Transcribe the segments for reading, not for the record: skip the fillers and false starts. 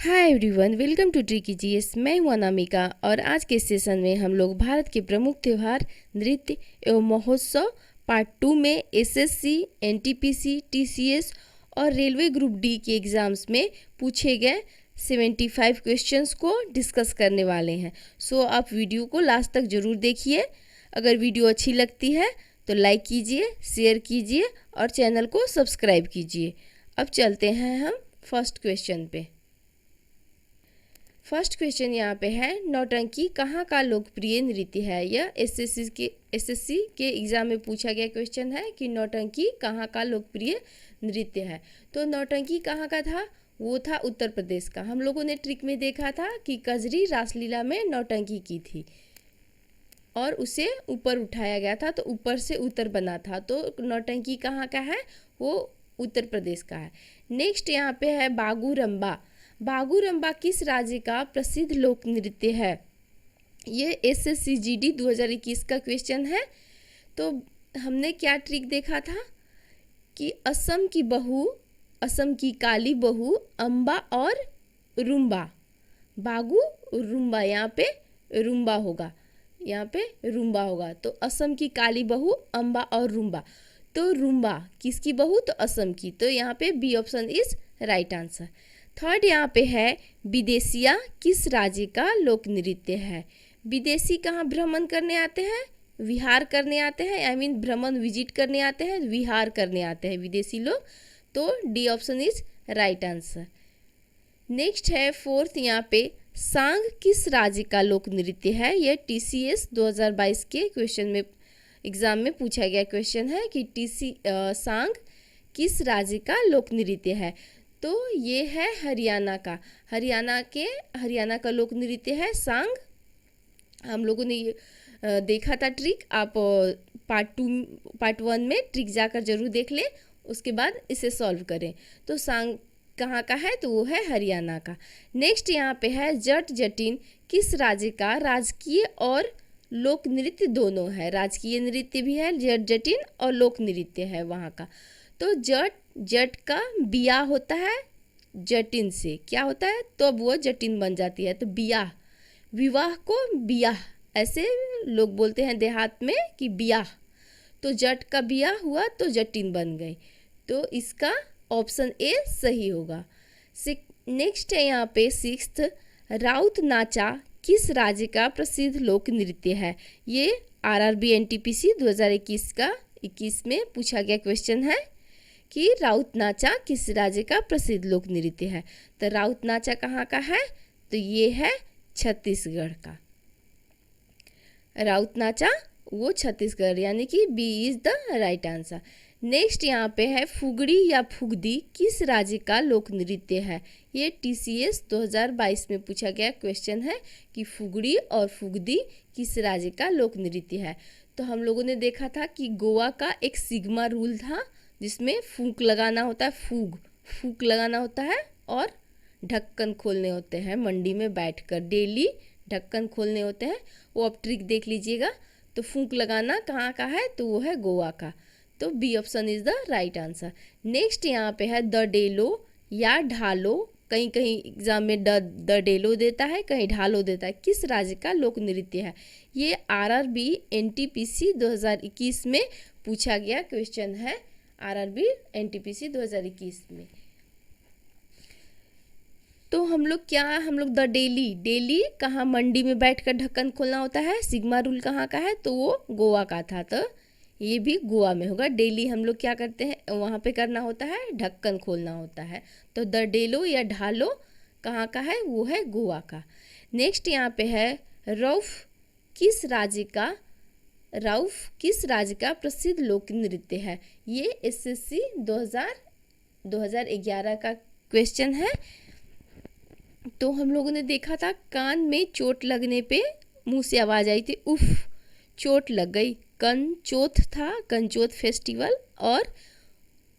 Hi everyone, welcome to tricky GS. मैं हूं अनामिका और आज के सेशन में हम लोग भारत के प्रमुख त्यौहार, नृत्य एवं महोत्सव पार्ट 2 में एसएससी, एनटीपीसी, टीसीएस और रेलवे ग्रुप डी के एग्ज़ाम्स में पूछे गए 75 क्वेश्चंस को डिस्कस करने वाले हैं। सो आप वीडियो को लास्ट तक ज़रूर देखिए। अगर वीडियो अच्छी लगती है तो लाइक कीजिए, शेयर कीजिए और चैनल को सब्सक्राइब कीजिए। अब चलते हैं हम फर्स्ट क्वेश्चन पे। फर्स्ट क्वेश्चन यहाँ पे है, नौटंकी कहाँ का लोकप्रिय नृत्य है। यह एसएससी के एग्जाम में पूछा गया क्वेश्चन है कि नौटंकी कहाँ का लोकप्रिय नृत्य है। तो नौटंकी कहाँ का था? वो था उत्तर प्रदेश का। हम लोगों ने ट्रिक में देखा था कि कजरी रासलीला में नौटंकी की थी और उसे ऊपर उठाया गया था, तो ऊपर से उत्तर बना था। तो नौटंकी कहाँ का है? वो उत्तर प्रदेश का है। नेक्स्ट यहाँ पे है बागुरम्बा। बागुरम्बा किस राज्य का प्रसिद्ध लोक नृत्य है? ये एसएससी जीडी 2021 का क्वेश्चन है। तो हमने क्या ट्रिक देखा था कि असम की बहू, असम की काली बहू, अम्बा और रुम्बा। बागु रुम्बा, यहाँ पे रुम्बा होगा, यहाँ पे रुम्बा होगा। तो असम की काली बहू, अम्बा और रुम्बा। तो रुम्बा किसकी बहू? तो असम की। तो यहाँ पे B option is right answer. Third यहाँ पे है, विदेशिया किस राज्य का लोक नृत्य है? विदेशी कहाँ भ्रमण करने आते हैं? विहार करने आते हैं। आई मीन भ्रमण विजिट करने आते हैं, विहार करने आते हैं विदेशी लोग। तो D option is right answer. Next है फोर्थ यहाँ पे, सांग किस राज्य का लोक नृत्य है? यह टीसीएस 2022 के क्वेश्चन में एग्जाम में पूछा गया क्वेश्चन है कि सांग किस राज्य का लोक नृत्य है? तो ये है हरियाणा का। हरियाणा का लोक नृत्य है सांग। हम लोगों ने ये देखा था ट्रिक। आप पार्ट 1 में ट्रिक जाकर जरूर देख लें, उसके बाद इसे सॉल्व करें। तो सांग कहाँ का है? तो वो है हरियाणा का। नेक्स्ट यहाँ पे है, जट जटिन किस राज्य का राजकीय और लोक नृत्य दोनों है? राजकीय नृत्य भी है जट जटिन और लोक नृत्य है वहाँ का। तो जट का बियाह होता है जटिन से, क्या होता है? तो अब वो जटिन बन जाती है। तो बियाह, विवाह को बियाह, ऐसे लोग बोलते हैं देहात में कि बियाह। तो जट का बियाह हुआ तो जटिन बन गई। तो इसका ऑप्शन ए सही होगा। नेक्स्ट है यहाँ पे सिक्स्थ, राउत नाचा किस राज्य का प्रसिद्ध लोक नृत्य है? ये आरआरबी एनटीपीसी 2021 में पूछा गया क्वेश्चन है कि राउत नाचा किस राज्य का प्रसिद्ध लोक नृत्य है। तो राउत नाचा कहाँ का है? तो ये है छत्तीसगढ़ का। राउत नाचा वो छत्तीसगढ़, यानी कि B is the right answer. Next यहाँ पे है, फुगड़ी या फुगदी किस राज्य का लोक नृत्य है? ये टीसीएस 2022 में पूछा गया क्वेश्चन है कि फुगड़ी और फुगदी किस राज्य का लोक नृत्य है। तो हम लोगों ने देखा था कि गोवा का एक सिग्मा रूल था जिसमें फूंक लगाना होता है, फूंक लगाना होता है और ढक्कन खोलने होते हैं। मंडी में बैठकर डेली ढक्कन खोलने होते हैं। वो आप ट्रिक देख लीजिएगा। तो फूंक लगाना कहाँ का है? तो वो है गोवा का। तो B option is the right answer. Next यहाँ पे है, द डेलो या ढालो। कहीं कहीं एग्जाम में द डेलो देता है, कहीं ढालो देता है। किस राज्य का लोक नृत्य है? ये आरआरबी एनटीपीसी 2021 में पूछा गया क्वेश्चन है। आरआरबी एनटीपीसी 2021 में। तो हम लोग द डेली कहाँ मंडी में बैठकर ढक्कन खोलना होता है। सिग्मा रूल कहाँ का है? तो वो गोवा का था। तो ये भी गोवा में होगा। डेली हम लोग क्या करते हैं, वहाँ पे करना होता है, ढक्कन खोलना होता है। तो द डेलो या ढालो कहाँ का है? वो है गोवा का। नेक्स्ट यहाँ पे है, रौफ किस राज्य का प्रसिद्ध लोक नृत्य है? ये एसएससी 2011 का क्वेश्चन है। तो हम लोगों ने देखा था, कान में चोट लगने पे मुंह से आवाज आई थी, उफ, चोट लग गई। कंचोथ था, कंचोथ फेस्टिवल। और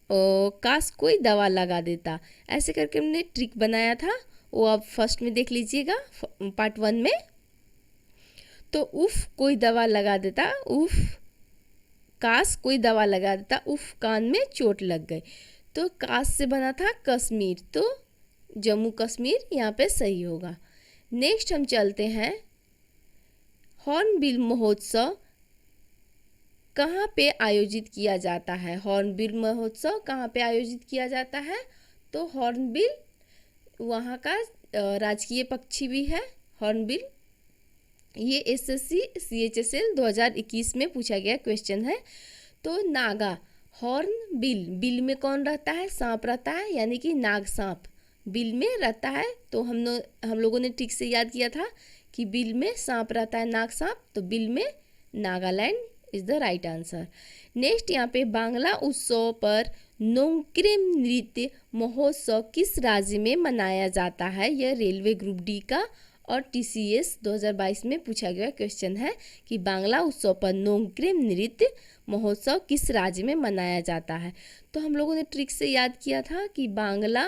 काश कोई दवा लगा देता, ऐसे करके हमने ट्रिक बनाया था। वो आप फर्स्ट में देख लीजिएगा, पार्ट 1 में। तो उफ कोई दवा लगा देता, उफ काश कोई दवा लगा देता, उफ कान में चोट लग गई। तो काश से बना था कश्मीर। तो जम्मू कश्मीर यहाँ पे सही होगा। नेक्स्ट हम चलते हैं, हॉर्नबिल महोत्सव कहाँ पे आयोजित किया जाता है? हॉर्नबिल महोत्सव कहाँ पे आयोजित किया जाता है? तो हॉर्नबिल वहाँ का राजकीय पक्षी भी है हॉर्नबिल। ये एसएससी CHSL 2021 में पूछा गया क्वेश्चन है। तो नागा, हॉर्नबिल, बिल में कौन रहता है? सांप रहता है, यानी कि नाग सांप बिल में रहता है। तो हम लोगों ने ठीक से याद किया था कि बिल में सांप रहता है, नाग सांप, तो बिल में Nagaland is the right answer. Next यहाँ पे बांग्ला उत्सव पर नोंग्क्रेम नृत्य महोत्सव किस राज्य में मनाया जाता है? यह रेलवे ग्रुप डी का और TCS 2022 में पूछा गया क्वेश्चन है कि बांग्ला उत्सव पर नोंग्क्रेम नृत्य महोत्सव किस राज्य में मनाया जाता है। तो हम लोगों ने ट्रिक से याद किया था कि बांग्ला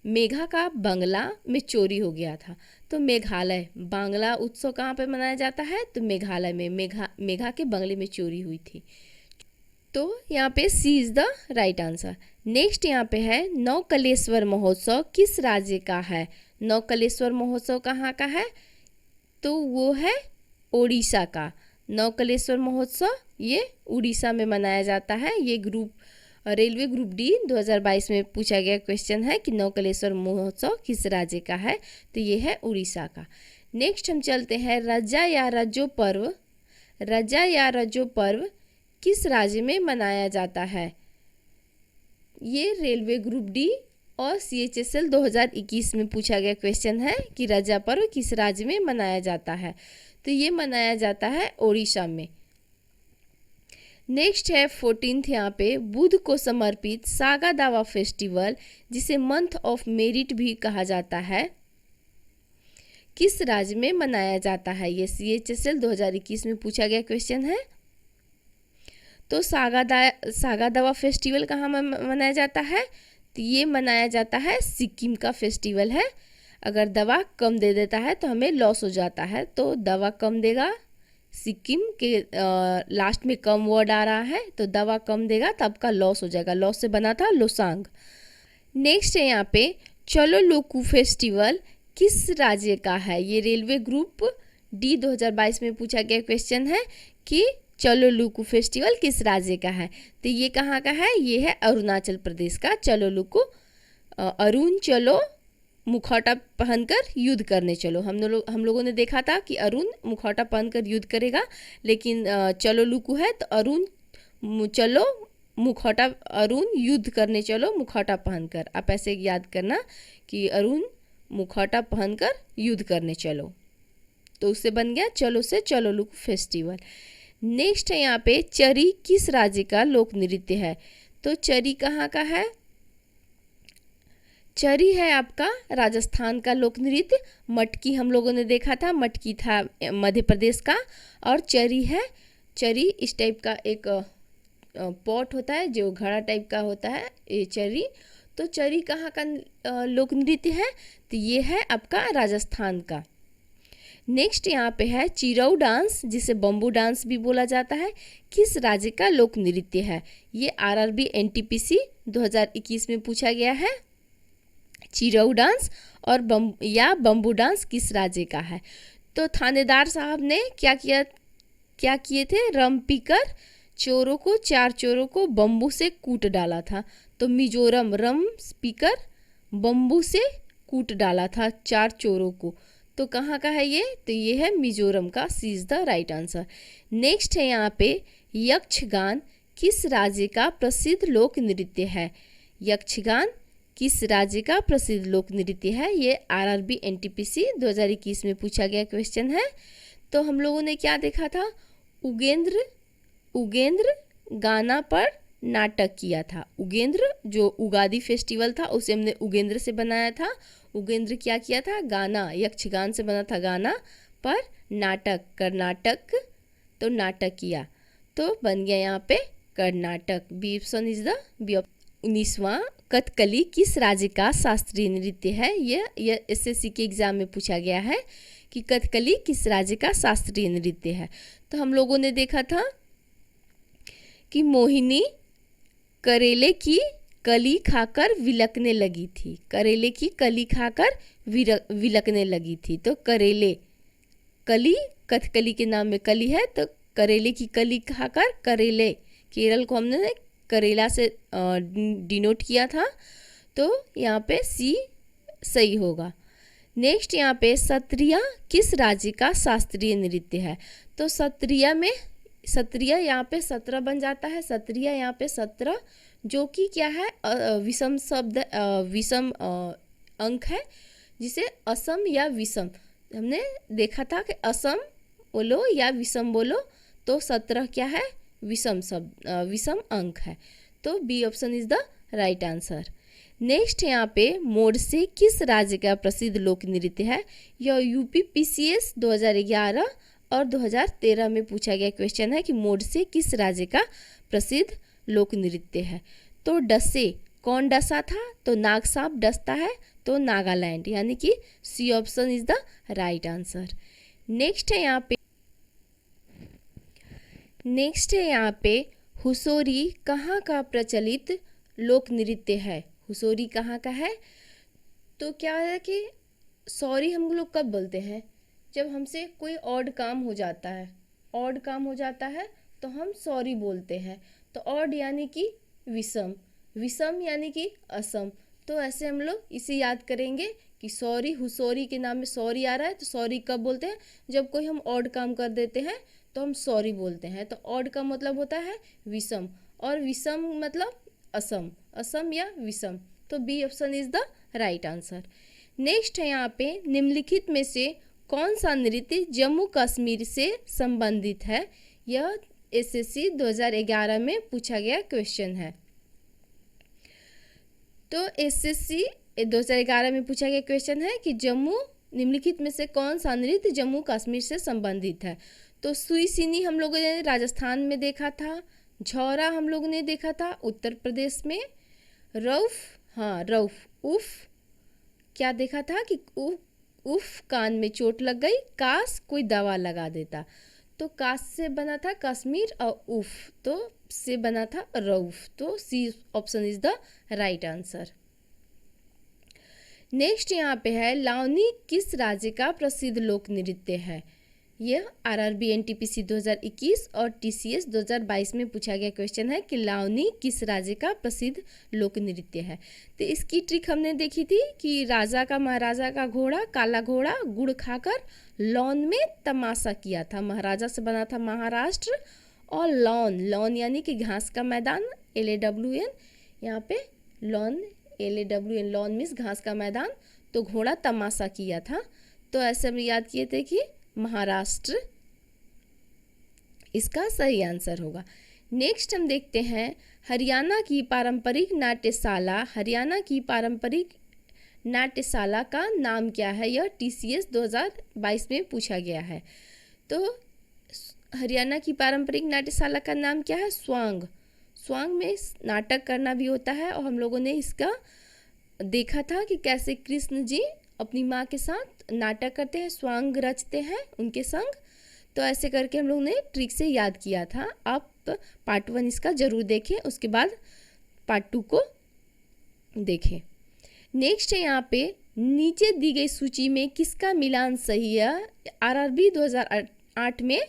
मेघा का बंगला में चोरी हो गया था, तो मेघालय, बांग्ला उत्सव कहाँ पे मनाया जाता है? तो मेघालय में मेघा के बंगले में चोरी हुई थी। तो यहाँ पे C is the right answer. Next यहाँ पे है नौकलेश्वर महोत्सव किस राज्य का है? नौकलेश्वर महोत्सव कहाँ का है? तो वो है ओडिशा का। नौकलेश्वर महोत्सव ये उड़ीसा में मनाया जाता है। ये रेलवे ग्रुप डी 2022 में पूछा गया क्वेश्चन है कि नौकलेश्वर महोत्सव किस राज्य का है? तो ये है उड़ीसा का। नेक्स्ट हम चलते हैं, रजा या रजो पर्व, रजा या रजो पर्व किस राज्य में मनाया जाता है? ये रेलवे ग्रुप डी और CHSL 2021 में पूछा गया क्वेश्चन है कि रजा पर्व किस राज्य में मनाया जाता है? तो ये मनाया जाता है ओडिशा में। नेक्स्ट है 14th यहाँ पे, बुध को समर्पित सागा दावा फेस्टिवल जिसे मंथ ऑफ मेरिट भी कहा जाता है, किस राज्य में मनाया जाता है? ये CHSL 2021 में पूछा गया क्वेश्चन है। तो सागा दावा फेस्टिवल कहाँ मनाया जाता है? तो ये मनाया जाता है सिक्किम का फेस्टिवल है। अगर दवा कम दे देता है तो हमें लॉस हो जाता है, तो दवा कम देगा, सिक्किम के लास्ट में कम वर्ड आ रहा है, तो दवा कम देगा तब का लॉस हो जाएगा, लॉस से बना था लोसांग। नेक्स्ट है यहाँ पे, चलो लोकू फेस्टिवल किस राज्य का है? ये रेलवे ग्रुप डी 2022 में पूछा गया क्वेश्चन है कि चलो लुकू फेस्टिवल किस राज्य का है? तो ये कहाँ का है? ये है अरुणाचल प्रदेश का। चलो लुकू, अरुण चलो मुखौटा पहनकर युद्ध करने चलो। हम लोगों ने देखा था कि अरुण मुखौटा पहनकर युद्ध करेगा, लेकिन चलो लुकू है तो अरुण चलो मुखौटा, अरुण युद्ध करने चलो मुखौटा पहनकर। आप ऐसे याद करना कि अरुण मुखौटा पहनकर युद्ध करने चलो, तो उससे बन गया चलो से चलो लुकू फेस्टिवल। नेक्स्ट है यहाँ पे, चरी किस राज्य का लोक नृत्य है? तो चरी कहाँ का है? चरी है आपका राजस्थान का लोक नृत्य। मटकी हम लोगों ने देखा था, मटकी था मध्य प्रदेश का, और चरी है, चरी इस टाइप का एक पॉट होता है जो घड़ा टाइप का होता है, ये चरी। तो चरी कहाँ का लोक नृत्य है? तो ये है आपका राजस्थान का। नेक्स्ट यहाँ पे है चिरऊ डांस जिसे बम्बू डांस भी बोला जाता है, किस राज्य का लोक नृत्य है? ये RRB NTPC 2021 में पूछा गया है। चिरऊ डांस और बम्बू डांस किस राज्य का है? तो थानेदार साहब ने क्या किए थे? रम पीकर चार चोरों को बम्बू से कूट डाला था। तो मिजोरम, रम पीकर बम्बू से कूट डाला था 4 चोरों को। तो कहाँ का है ये? तो ये है मिजोरम का। C is the right answer. Next है यहाँ पे, यक्षगान किस राज्य का प्रसिद्ध लोक नृत्य है? यक्षगान किस राज्य का प्रसिद्ध लोक नृत्य है? ये RRB NTPC 2021 में पूछा गया क्वेश्चन है। तो हम लोगों ने क्या देखा था? उगेंद्र गाना पर नाटक किया था। उगेंद्र जो उगादी फेस्टिवल था उसे हमने उगेंद्र से बनाया था। उगेंद्र क्या किया था? गाना, यक्षगान से बना था गाना पर नाटक, कर्नाटक, तो नाटक किया, तो बन गया यहाँ पे Karnataka. B option is the B. 19वां, कथकली किस राज्य का शास्त्रीय नृत्य है? यह SSC के एग्जाम में पूछा गया है कि कथकली किस राज्य का शास्त्रीय नृत्य है। तो हम लोगों ने देखा था कि मोहिनी करेले की कली खाकर विलकने लगी थी। करेले की कली खाकर विलकने लगी थी। तो करेले, कली, कथकली के नाम में कली है, तो करेले की कली खाकर करेले, केरल को हमने करेला से डिनोट किया था, तो यहाँ पे सी सही होगा। नेक्स्ट यहाँ पे सत्रिया किस राज्य का शास्त्रीय नृत्य है? तो सत्रिया में, सत्रिया यहाँ पे 17 बन जाता है। सत्रिया यहाँ पे 17 जो कि क्या है, विषम शब्द, विषम अंक है, जिसे असम या विषम, हमने देखा था कि असम बोलो या विषम बोलो तो 17 क्या है, विषम शब्द, विषम अंक है। तो B option is the right answer. Next यहाँ पे मोडसे किस राज्य का प्रसिद्ध लोक नृत्य है? यह यूपी पीसीएस 2011 और 2013 में पूछा गया क्वेश्चन है कि मोडसे किस राज्य का प्रसिद्ध लोक नृत्य है। तो डसे, कौन डसा था? तो नाग सांप डसता है, तो नागालैंड, यानी कि C option is the right answer. Next है यहाँ पे हुसोरी कहाँ का प्रचलित लोक नृत्य है? हुसोरी कहाँ का है? तो क्या है कि सॉरी हम लोग कब बोलते हैं? जब हमसे कोई ऑड काम हो जाता है, ऑड काम हो जाता है तो हम सॉरी बोलते हैं। तो ऑड यानी कि विषम, विषम यानी कि असम। तो ऐसे हम लोग इसे याद करेंगे कि सॉरी, हुसोरी के नाम में सॉरी आ रहा है, तो सॉरी कब बोलते हैं? जब कोई हम ऑड काम कर देते हैं तो हम सॉरी बोलते हैं। तो ऑड का मतलब होता है विषम, और विषम मतलब असम, असम या विषम। तो B option is the right answer. Next है यहाँ पे निम्नलिखित में से कौन सा नृत्य जम्मू कश्मीर से संबंधित है? यह एसएससी 2011 में पूछा गया क्वेश्चन है। तो एसएससी 2011 में पूछा गया क्वेश्चन है कि निम्नलिखित में से कौन सा नृत्य जम्मू कश्मीर से संबंधित है? तो सुई सिनी हम लोगों ने राजस्थान में देखा था, झौरा हम लोगों ने देखा था उत्तर प्रदेश में, रऊफ, हाँ रऊफ, उफ क्या देखा था कि उफ कान में चोट लग गई, काश कोई दवा लगा देता। तो काश से बना था कश्मीर और उफ तो से बना था रऊफ। तो C option is the right answer. Next यहाँ पे है लावनी किस राज्य का प्रसिद्ध लोक नृत्य है? यह आरआरबी एनटीपीसी 2021 और टीसीएस 2022 में पूछा गया क्वेश्चन है कि लावनी किस राज्य का प्रसिद्ध लोक नृत्य है। तो इसकी ट्रिक हमने देखी थी कि राजा का महाराजा का घोड़ा, काला घोड़ा गुड़ खाकर लॉन में तमाशा किया था। महाराजा से बना था महाराष्ट्र, और लॉन, लॉन यानी कि घास का मैदान, LAWN, यहाँ पे लॉन, LAWN, लॉन मीन्स घास का मैदान। तो घोड़ा तमाशा किया था। तो ऐसे हम याद किए थे कि महाराष्ट्र इसका सही आंसर होगा। नेक्स्ट हम देखते हैं हरियाणा की पारंपरिक नाट्यशाला, हरियाणा की पारंपरिक नाट्यशाला का नाम क्या है? यह टीसीएस 2022 में पूछा गया है। तो हरियाणा की पारंपरिक नाट्यशाला का नाम क्या है? स्वांग। स्वांग में नाटक करना भी होता है, और हम लोगों ने इसका देखा था कि कैसे कृष्ण जी अपनी माँ के साथ नाटक करते हैं, स्वांग रचते हैं उनके संग। तो ऐसे करके हम लोग ने ट्रिक से याद किया था। आप पार्ट 1 इसका जरूर देखें, उसके बाद पार्ट 2 को देखें। नेक्स्ट है यहाँ पे नीचे दी गई सूची में किसका मिलान सही है? आरआरबी 2008 में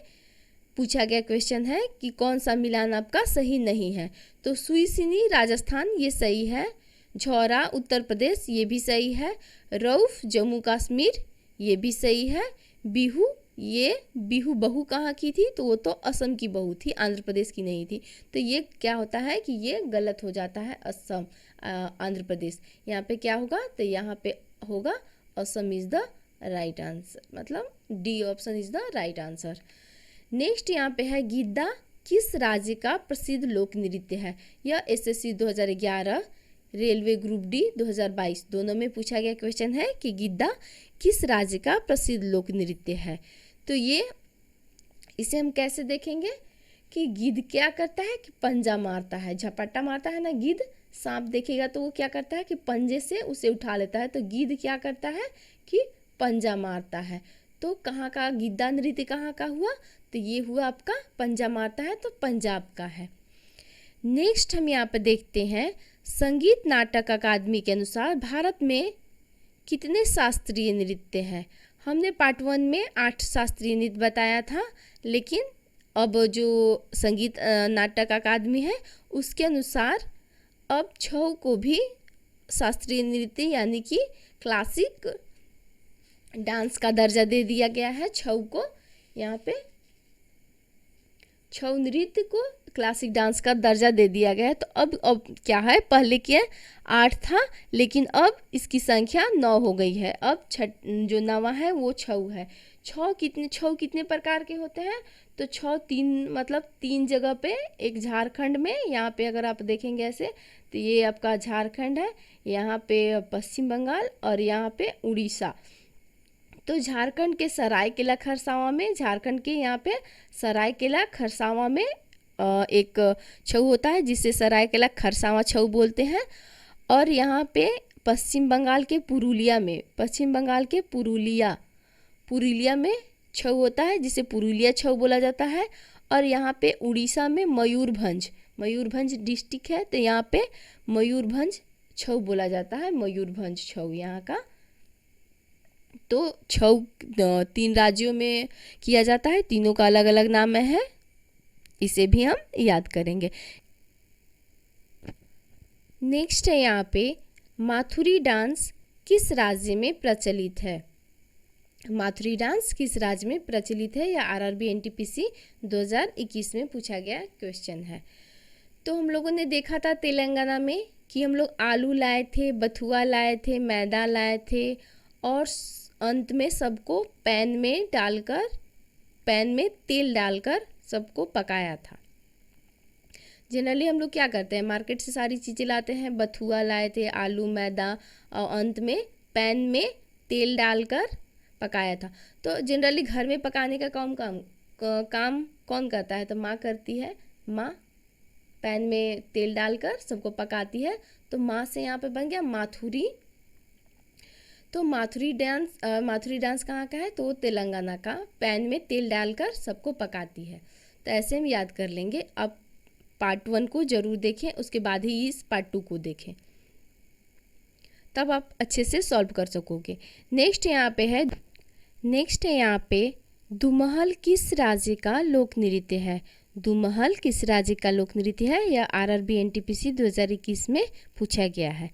पूछा गया क्वेश्चन है कि कौन सा मिलान आपका सही नहीं है। तो सुईसिनी राजस्थान ये सही है, झौरा उत्तर प्रदेश ये भी सही है, रऊफ जम्मू कश्मीर ये भी सही है, बिहू, ये बिहू बहू कहाँ की थी? तो वो तो असम की बहू थी, आंध्र प्रदेश की नहीं थी। तो ये क्या होता है कि ये गलत हो जाता है, असम आंध्र प्रदेश। यहाँ पे क्या होगा? तो यहाँ पे होगा Assam is the right answer, मतलब D option is the right answer. Next यहाँ पे है गिद्दा किस राज्य का प्रसिद्ध लोक नृत्य है? यह एसएससी 2011, रेलवे ग्रुप डी 2022 दोनों में पूछा गया क्वेश्चन है कि गिद्दा किस राज्य का प्रसिद्ध लोक नृत्य है। तो इसे हम कैसे देखेंगे कि गिद्ध क्या करता है कि पंजा मारता है, झपट्टा मारता है ना गिद्ध। सांप देखेगा तो वो क्या करता है कि पंजे से उसे उठा लेता है। तो गिद्ध क्या करता है कि पंजा मारता है। तो कहाँ का गिद्दा नृत्य कहाँ का हुआ? तो ये हुआ आपका पंजा मारता है, तो पंजाब का है। नेक्स्ट हम यहाँ पे देखते हैं संगीत नाटक अकादमी के अनुसार भारत में कितने शास्त्रीय नृत्य हैं? हमने पार्ट 1 में 8 शास्त्रीय नृत्य बताया था, लेकिन अब जो संगीत नाटक अकादमी है उसके अनुसार अब छऊ को भी शास्त्रीय नृत्य यानी कि क्लासिक डांस का दर्जा दे दिया गया है। छऊ को यहाँ पे छऊ नृत्य को क्लासिक डांस का दर्जा दे दिया गया है। तो अब क्या है, पहले क्या 8 था लेकिन अब इसकी संख्या 9 हो गई है। अब जो 9वां है वो छऊ है। छऊ कितने प्रकार के होते हैं? तो छऊ 3 जगह पे, एक झारखंड में, यहाँ पे अगर आप देखेंगे ऐसे तो ये आपका झारखंड है, यहाँ पे पश्चिम बंगाल और यहाँ पे उड़ीसा। तो झारखंड के सरायकेला खरसावां में, झारखंड के यहाँ पे सरायकेला खरसावां में एक छऊ होता है जिसे सरायकेला खरसावां छऊ बोलते हैं। और यहाँ पे पश्चिम बंगाल के पुरुलिया में छऊ होता है जिसे पुरुलिया छऊ बोला जाता है। और यहाँ पे उड़ीसा में मयूरभंज डिस्ट्रिक्ट है तो यहाँ पे मयूरभंज छऊ बोला जाता है, मयूरभंज छऊ यहाँ का। तो छऊ 3 राज्यों में किया जाता है, तीनों का अलग अलग नाम है, इसे भी हम याद करेंगे। नेक्स्ट है यहाँ पे माथुरी डांस किस राज्य में प्रचलित है? माथुरी डांस किस राज्य में प्रचलित है? या आरआरबी एनटीपीसी 2021 में पूछा गया क्वेश्चन है। तो हम लोगों ने देखा था तेलंगाना में कि हम लोग आलू लाए थे, बथुआ लाए थे, मैदा लाए थे और अंत में सबको पैन में तेल डालकर सबको पकाया था। जनरली हम लोग क्या करते हैं, मार्केट से सारी चीज़ें लाते हैं, बथुआ लाए थे, आलू, मैदा और अंत में पैन में तेल डालकर पकाया था। तो जनरली घर में पकाने का काम कौन करता है? तो माँ करती है। माँ पैन में तेल डालकर सबको पकाती है। तो माँ से यहाँ पे बन गया माथुरी। तो माथुरी डांस कहाँ का है? तो तेलंगाना का। पैन में तेल डालकर सबको पकाती है। तो ऐसे हम याद कर लेंगे। अब पार्ट 1 को जरूर देखें, उसके बाद ही इस पार्ट 2 को देखें, तब आप अच्छे से सॉल्व कर सकोगे। नेक्स्ट यहाँ पे दुमहल किस राज्य का लोक नृत्य है? दुमहल किस राज्य का लोक नृत्य है? यह आरआरबी एनटीपीसी 2021 में पूछा गया है।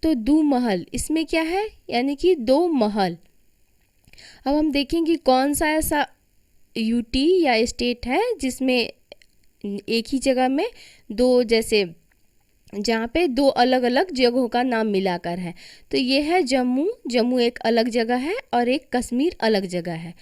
तो दुमहल इसमें क्या है? यानी कि 2 महल। अब हम देखेंगे कौन सा ऐसा यूटी या स्टेट है जिसमें एक ही जगह में 2, जैसे जहाँ पे 2 अलग अलग जगहों का नाम मिलाकर है। तो ये है जम्मू एक अलग जगह है और एक कश्मीर अलग जगह है,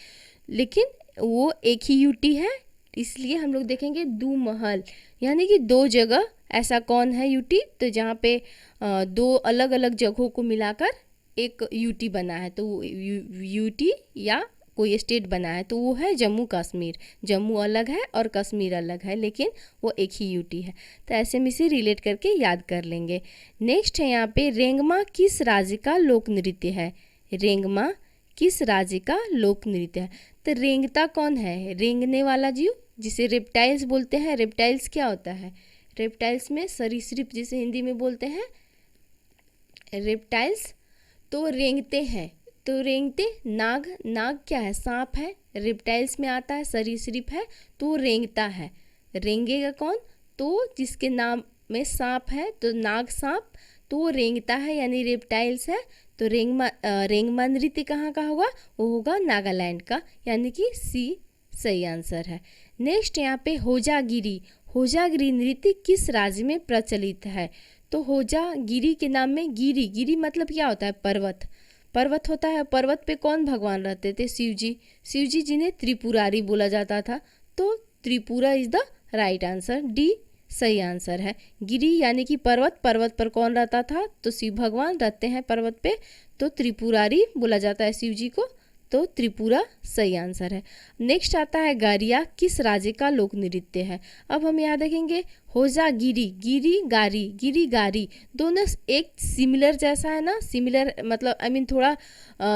लेकिन वो एक ही यूटी है, इसलिए हम लोग देखेंगे दुमहल यानी कि 2 जगह। ऐसा कौन है यूटी? तो जहाँ पे 2 अलग अलग जगहों को मिलाकर एक यूटी बना है, तो यूटी या कोई स्टेट बना है, तो वो है जम्मू कश्मीर। जम्मू अलग है और कश्मीर अलग है, लेकिन वो एक ही यूटी है। तो ऐसे में इसे रिलेट करके याद कर लेंगे। नेक्स्ट है यहाँ पे रेंगमा किस राज्य का लोक नृत्य है? रेंगमा किस राज्य का लोक नृत्य है? तो रेंगता कौन है? रेंगने वाला जीव, जिसे रेप्टाइल्स बोलते हैं। रेप्टाइल्स क्या होता है? रेप्टाइल्स में सरीसृप जिसे हिंदी में बोलते हैं रेप्टाइल्स, तो रेंगते हैं। तो रेंगते नाग क्या है? सांप है। रेप्टाइल्स में आता है, सरीसृप है, तो रेंगता है। रेंगेगा कौन? तो जिसके नाम में सांप है, तो नाग सांप, तो वो रेंगता है यानी रेप्टाइल्स है। तो रेंगमा नृत्य कहाँ का होगा? वो होगा नागालैंड का, यानी कि सी सही आंसर है। नेक्स्ट यहाँ पे होजागिरी नृत्य किस राज्य में प्रचलित है? तो होजागिरी के नाम में गिरी मतलब क्या होता है? पर्वत होता है। पर्वत पे कौन भगवान रहते थे? शिवजी जिन्हें त्रिपुरारी बोला जाता था। तो Tripura is the right answer, D सही आंसर है। गिरी यानी कि पर्वत पर कौन रहता था? तो शिव भगवान रहते हैं पर्वत पे, तो त्रिपुरारी बोला जाता है शिव जी को, तो त्रिपुरा सही आंसर है। नेक्स्ट आता है गारिया किस राज्य का लोक नृत्य है। अब हम याद रखेंगे होजा गिरी, गिरी गारी, गिरी गारी, दोनों एक सिमिलर जैसा है ना, सिमिलर मतलब आई मीन थोड़ा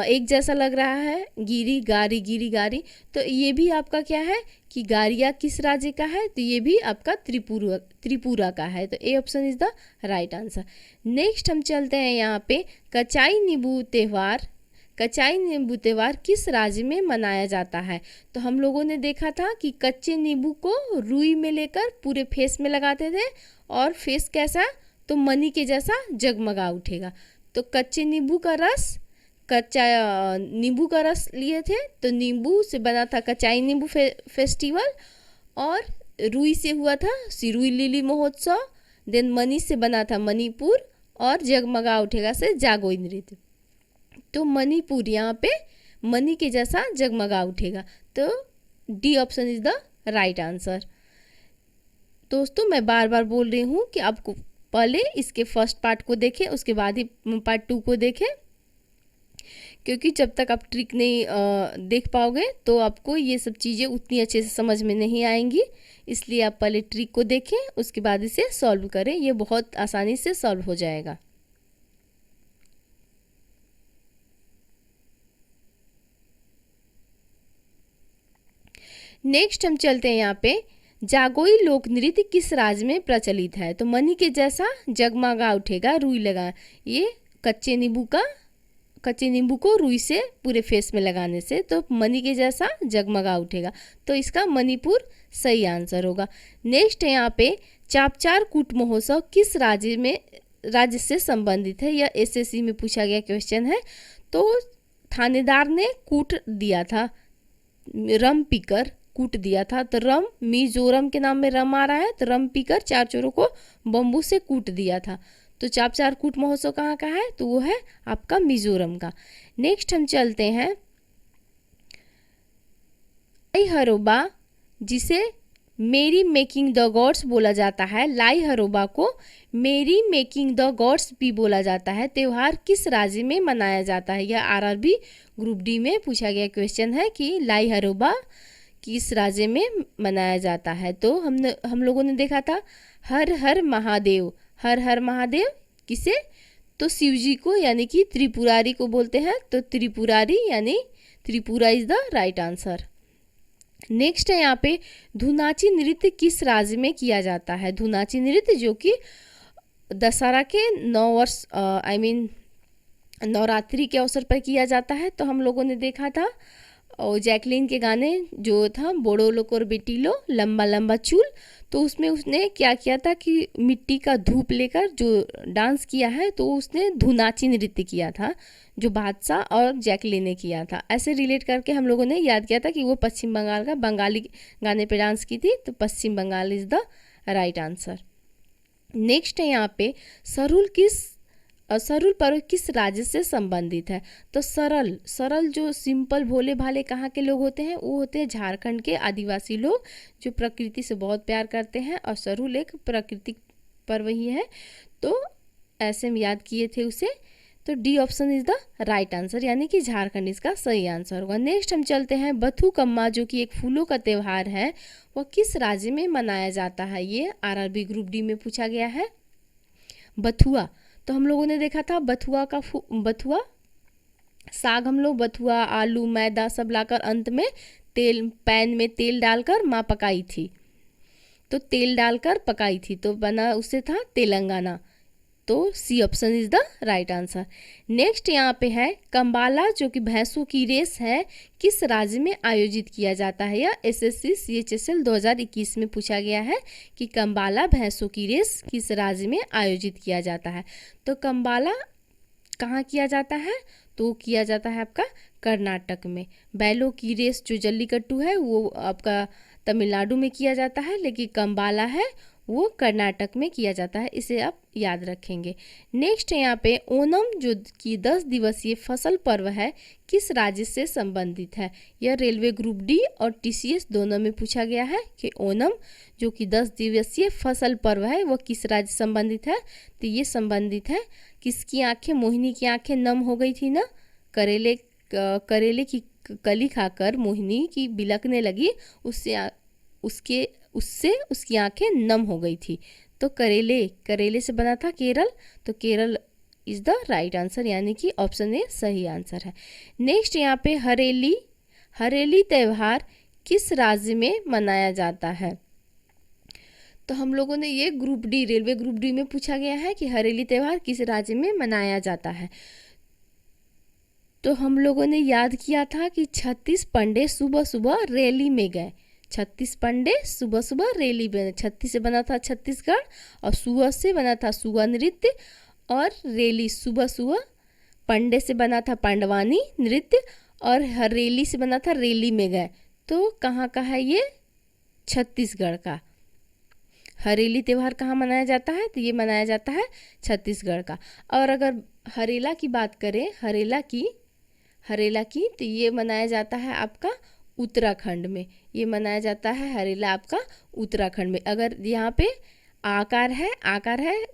एक जैसा लग रहा है, गिरी गारी गिरी गारी। तो ये भी आपका क्या है कि गारिया किस राज्य का है, तो ये भी आपका त्रिपुरा का है। तो A option is the right answer. Next हम चलते हैं यहाँ पे कचाई नींबू त्यौहार। कचाई नींबू त्यौहार किस राज्य में मनाया जाता है। तो हम लोगों ने देखा था कि कच्चे नींबू को रुई में लेकर पूरे फेस में लगाते थे और फेस कैसा, तो मनी के जैसा जगमगा उठेगा। तो कच्चे नींबू का रस, कच्चा नींबू का रस लिए थे, तो नींबू से बना था कचाई नींबू फेस्टिवल, और रुई से हुआ था सिरुई लिली महोत्सव, देन मनी से बना था मणिपुर, और जगमगा उठेगा से जागोई नृत्य। तो मणिपुर यहाँ पे मनी के जैसा जगमगा उठेगा। तो D option is the right answer. दोस्तों मैं बार बार बोल रही हूँ कि आपको पहले इसके फर्स्ट पार्ट को देखें, उसके बाद ही पार्ट 2 को देखें, क्योंकि जब तक आप ट्रिक नहीं देख पाओगे तो आपको ये सब चीज़ें उतनी अच्छे से समझ में नहीं आएंगी। इसलिए आप पहले ट्रिक को देखें, उसके बाद इसे सॉल्व करें, ये बहुत आसानी से सॉल्व हो जाएगा। नेक्स्ट हम चलते हैं यहाँ पे जागोई लोक नृत्य किस राज्य में प्रचलित है। तो मनी के जैसा जगमगा उठेगा, रुई लगा, ये कच्चे नींबू को रुई से पूरे फेस में लगाने से तो मनी के जैसा जगमगा उठेगा। तो इसका मणिपुर सही आंसर होगा। नेक्स्ट है यहाँ पे चापचार कूट महोत्सव किस राज्य से संबंधित है। यह एसएससी में पूछा गया क्वेश्चन है। तो थानेदार ने कूट दिया था, रम पीकर कूट दिया था। तो रम, मिजोरम के नाम में रम आ रहा है, तो रम पीकर 4 चोरों को बम्बू से कूट दिया था। तो चापचार कूट महोत्सव कहाँ का है, तो वो है आपका मिजोरम का। नेक्स्ट हम चलते हैं लाई हरोबा, जिसे मेरी मेकिंग द गॉड्स बोला जाता है। लाई हरोबा को मेरी मेकिंग द गॉड्स भी बोला जाता है। त्योहार किस राज्य में मनाया जाता है। यह आरआरबी ग्रुप डी में पूछा गया क्वेश्चन है कि लाई हरोबा किस राज्य में मनाया जाता है। तो हम लोगों ने देखा था हर हर महादेव, हर हर महादेव किसे, तो शिव जी को, यानी कि त्रिपुरारी को बोलते हैं। तो त्रिपुरारी यानी Tripura is the right answer. Next है यहाँ पे धुनाची नृत्य किस राज्य में किया जाता है। धुनाची नृत्य जो कि दशहरा के 9 वर्ष आई मीन नवरात्रि के अवसर पर किया जाता है। तो हम लोगों ने देखा था और जैकलीन के गाने जो था बोड़ो लोग और बेटी लो लंबा लंबा चूल, तो उसमें उसने क्या किया था कि मिट्टी का धूप लेकर जो डांस किया है, तो उसने धुनाची नृत्य किया था जो बादशाह और जैकलीन ने किया था। ऐसे रिलेट करके हम लोगों ने याद किया था कि वो पश्चिम बंगाल का बंगाली गाने पे डांस की थी। तो Paschim Bangal is the right answer. Next है यहाँ पे सरल पर्व किस राज्य से संबंधित है। तो सरल जो सिंपल भोले भाले कहाँ के लोग होते हैं, वो होते हैं झारखंड के आदिवासी लोग जो प्रकृति से बहुत प्यार करते हैं, और सरुल एक प्राकृतिक पर्व ही है। तो ऐसे हम याद किए थे उसे। तो D option is the right answer, यानी कि झारखंड इसका सही आंसर होगा। नेक्स्ट हम चलते हैं बथुकम्मा, जो कि एक फूलों का त्यौहार है, वह किस राज्य में मनाया जाता है। ये आरआरबी ग्रुप डी में पूछा गया है। बथुआ, तो हम लोगों ने देखा था बथुआ साग, हम लोग बथुआ आलू मैदा सब लाकर अंत में पैन में तेल डालकर माँ पकाई थी। तो तेल डालकर पकाई थी, तो बना उससे था तेलंगाना। तो C option is the right answer. Next यहाँ पे है कंबाला, जो कि भैंसों की रेस है, किस राज्य में आयोजित किया जाता है। या एसएससी CHSL 2021 में पूछा गया है कि कंबाला भैंसों की रेस किस राज्य में आयोजित किया जाता है। तो कंबाला कहाँ किया जाता है, तो किया जाता है आपका कर्नाटक में। बैलों की रेस जो जल्लीकट्टू है वो आपका तमिलनाडु में किया जाता है, लेकिन कंबाला है वो कर्नाटक में किया जाता है। इसे आप याद रखेंगे। नेक्स्ट है यहाँ पे ओणम, जो कि 10 दिवसीय फसल पर्व है, किस राज्य से संबंधित है। यह रेलवे ग्रुप डी और TCS दोनों में पूछा गया है कि ओणम जो कि 10 दिवसीय फसल पर्व है वो किस राज्य से संबंधित है। तो ये संबंधित है, किसकी आंखें, मोहिनी की आंखें नम हो गई थी ना करेले की कली खाकर मोहिनी की बिलकने लगी, उससे उसकी आंखें नम हो गई थी। तो करेले से बना था केरल, तो Kerala is the right answer, यानी कि ऑप्शन ए सही आंसर है। नेक्स्ट यहाँ पे हरेली त्योहार किस राज्य में मनाया जाता है? तो हम लोगों ने ये रेलवे ग्रुप डी में पूछा गया है कि हरेली त्योहार किस राज्य में मनाया जाता है। तो हम लोगों ने याद किया था कि 36 पंडे सुबह सुबह रैली में गए। 36 पंडे सुबह सुबह रैली में, 36 से बना था छत्तीसगढ़ और सुआ से बना था सुआ नृत्य, और रैली सुबह सुबह पंडे से बना था पांडवानी नृत्य, और हरेली से बना था रैली में गए। तो कहाँ का है ये? छत्तीसगढ़ का। हरेली त्यौहार कहाँ मनाया जाता है? तो ये मनाया जाता है छत्तीसगढ़ का। और अगर हरेला की बात करें, हरेला की तो ये मनाया जाता है आपका उत्तराखंड में। ये मनाया जाता है हरेला आपका उत्तराखंड में। अगर यहाँ पे आकार है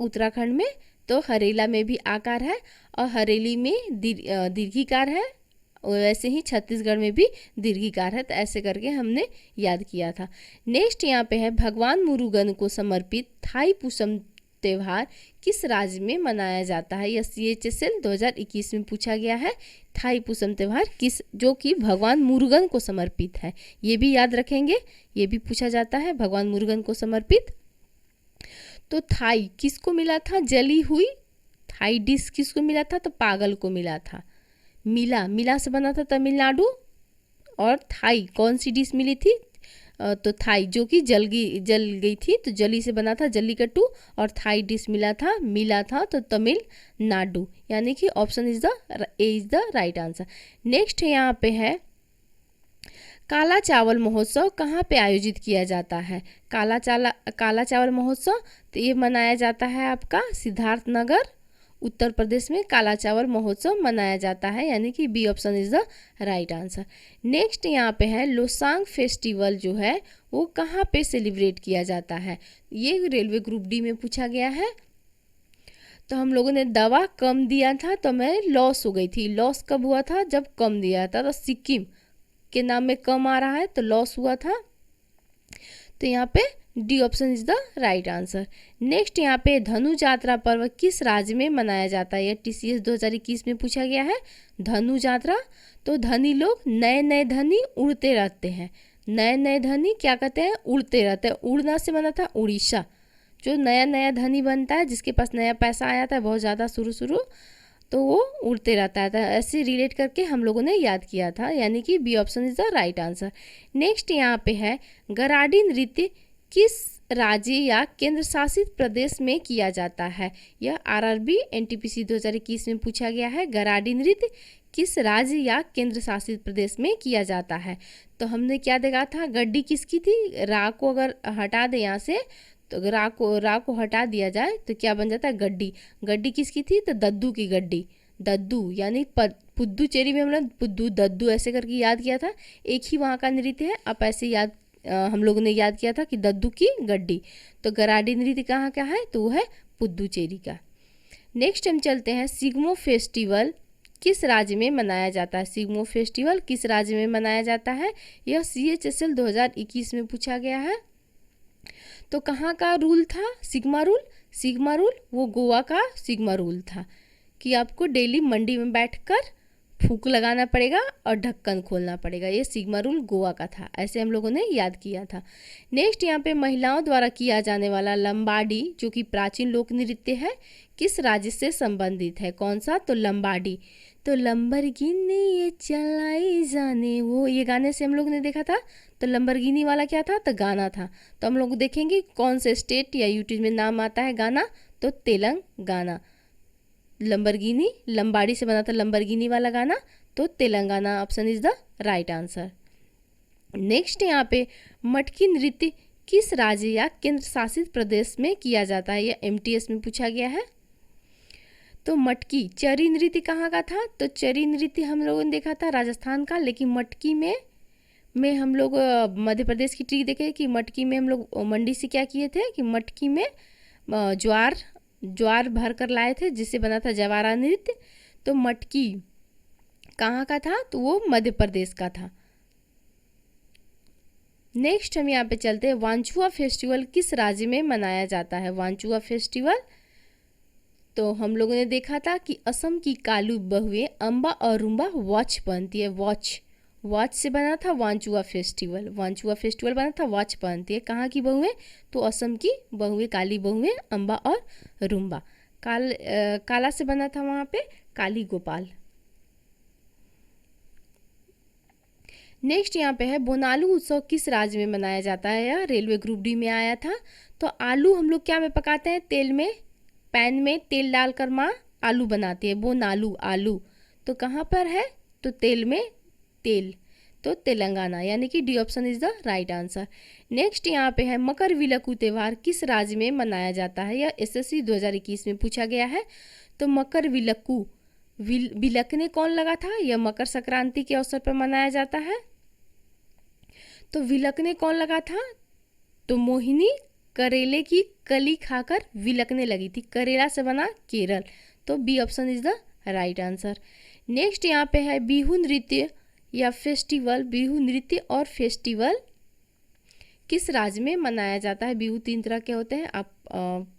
उत्तराखंड में, तो हरेला में भी आकार है, और हरेली में दीर्घिकार है, वैसे ही छत्तीसगढ़ में भी दीर्घिकार है। तो ऐसे करके हमने याद किया था। नेक्स्ट यहाँ पे है भगवान मुरुगन को समर्पित थाई पुसम त्यौहार किस राज्य में मनाया जाता है? यह CHSL 2021 में पूछा गया है। थाई पुसम त्यौहार जो कि भगवान मुरुगन को समर्पित है, ये भी याद रखेंगे, ये भी पूछा जाता है भगवान मुरुगन को समर्पित। तो थाई किसको मिला था? जली हुई थाई डिश किसको मिला था? तो पागल को मिला था। मिला से बना था तमिलनाडु, और थाई कौन सी डिश मिली थी? तो थाई जो कि जल गई थी, तो जली से बना था जल्लीकट्टू, और थाई डिश मिला था तो तमिलनाडु, यानी कि option is the right answer. Next यहाँ पे है काला चावल महोत्सव कहाँ पे आयोजित किया जाता है? काला चावल महोत्सव तो ये मनाया जाता है आपका सिद्धार्थनगर उत्तर प्रदेश में। काला चावल महोत्सव मनाया जाता है, यानी कि B option is the right answer. Next यहाँ पे है लोसांग फेस्टिवल जो है वो कहाँ पे सेलिब्रेट किया जाता है? ये रेलवे ग्रुप डी में पूछा गया है। तो हम लोगों ने दवा कम दिया था तो मैं लॉस हो गई थी। लॉस कब हुआ था? जब कम दिया था। तो सिक्किम के नाम में कम आ रहा है तो लॉस हुआ था। तो यहाँ पे D option is the right answer. Next यहाँ पे धनु यात्रा पर्व किस राज्य में मनाया जाता है? यह TCS 2021 में पूछा गया है। धनु यात्रा तो धनी लोग नए धनी उड़ते रहते हैं। नए धनी क्या कहते हैं? उड़ते रहते हैं। उड़ना से बना था उड़ीसा। जो नया धनी बनता है, जिसके पास नया पैसा आया था बहुत ज़्यादा शुरू तो वो उड़ते रहता है। ऐसे रिलेट करके हम लोगों ने याद किया था, यानी कि B option is the right answer. Next यहाँ पे है गराडी नृत्य किस राज्य या केंद्र शासित प्रदेश में किया जाता है? यह RRB NTPC 2021 में पूछा गया है। गराडी नृत्य किस राज्य या केंद्र शासित प्रदेश में किया जाता है? तो हमने क्या देखा था? गड्डी किसकी थी? रा को अगर हटा दे यहाँ से, तो रा को हटा दिया जाए तो क्या बन जाता है? गड्डी। गड्डी किसकी थी? तो दद्दू की गड्डी। दद्दू यानी पुद्दुचेरी में हमने पुद्दू दद्दू ऐसे करके याद किया था। एक ही वहाँ का नृत्य है। अब ऐसे हम लोगों ने याद किया था कि दद्दू की गड्डी। तो गराडी नृत्य कहाँ का है? तो वो है पुद्दुचेरी का। नेक्स्ट हम चलते हैं सिग्मो फेस्टिवल किस राज्य में मनाया जाता है? सिग्मो फेस्टिवल किस राज्य में मनाया जाता है? यह CHSL 2021 में पूछा गया है। तो कहाँ का रूल था? सिग्मा रूल वो गोवा का सिग्मा रूल था कि आपको डेली मंडी में बैठकर फूंक लगाना पड़ेगा और ढक्कन खोलना पड़ेगा। ये सिग्मा रूल गोवा का था। ऐसे हम लोगों ने याद किया था। नेक्स्ट यहाँ पे महिलाओं द्वारा किया जाने वाला लंबाडी जो कि प्राचीन लोक नृत्य है किस राज्य से संबंधित है? कौन सा? तो लंबाडी। तो लंबरगिनी ये चलाई जाने वो, ये गाने से हम लोग ने देखा था। तो लंबरगिनी वाला क्या था? तो गाना था। तो हम लोग देखेंगे कौन से स्टेट या यूट्यूब में नाम आता है गाना, तो तेलंगाना। लंबरगिनी लंबाड़ी से बना था लंबरगिनी वाला गाना, तो Telangana option is the right answer. Next यहाँ पे मटकी नृत्य किस राज्य या केंद्र शासित प्रदेश में किया जाता है? यह MTS में पूछा गया है। तो मटकी चरी नृत्य कहाँ का था? तो चरी नृत्य हम लोगों ने देखा था राजस्थान का, लेकिन मटकी में हम लोग मध्य प्रदेश की ट्रिक देखे कि मटकी में हम लोग मंडी से क्या किए थे कि मटकी में ज्वार भर कर लाए थे, जिससे बना था जवारा नृत्य। तो मटकी कहाँ का था? तो वो मध्य प्रदेश का था। नेक्स्ट हम यहाँ पे चलते हैं, वांचुआ फेस्टिवल किस राज्य में मनाया जाता है? वांचुआ फेस्टिवल तो हम लोगों ने देखा था कि असम की कालू बहुएं अम्बा और रुम्बा वॉच पहनती है। वॉच से बना था वांचुआ फेस्टिवल बना था, वॉच पहनती है। कहाँ की बहुएं? तो असम की बहुएं, काली बहुएं अम्बा और रुम्बा। काला से बना था वहाँ पे काली गोपाल। नेक्स्ट यहाँ पे है, बोनालू उत्सव किस राज्य में मनाया जाता है? यह रेलवे ग्रुप डी में आया था। तो आलू हम लोग क्या में पकाते हैं? तेल में, पैन में तेल डालकर माँ आलू बनाती है, बोनालू आलू। तो कहाँ पर है? तो तेल में तेल, तो तेलंगाना, यानी कि D option is the right answer. Next यहाँ पे है, मकर विलक्कू त्यौहार किस राज्य में मनाया जाता है? यह एसएससी 2021 में पूछा गया है। तो मकर विलक्कू, विलकने कौन लगा था? यह मकर संक्रांति के अवसर पर मनाया जाता है। तो विलकने कौन लगा था? तो मोहिनी करेले की कली खाकर विलकने लगी थी। करेला से बना केरल, तो B option is the right answer. Next यहाँ पे है, बिहू नृत्य या फेस्टिवल, बिहू नृत्य और फेस्टिवल किस राज्य में मनाया जाता है? बिहू 3 तरह के होते हैं, आप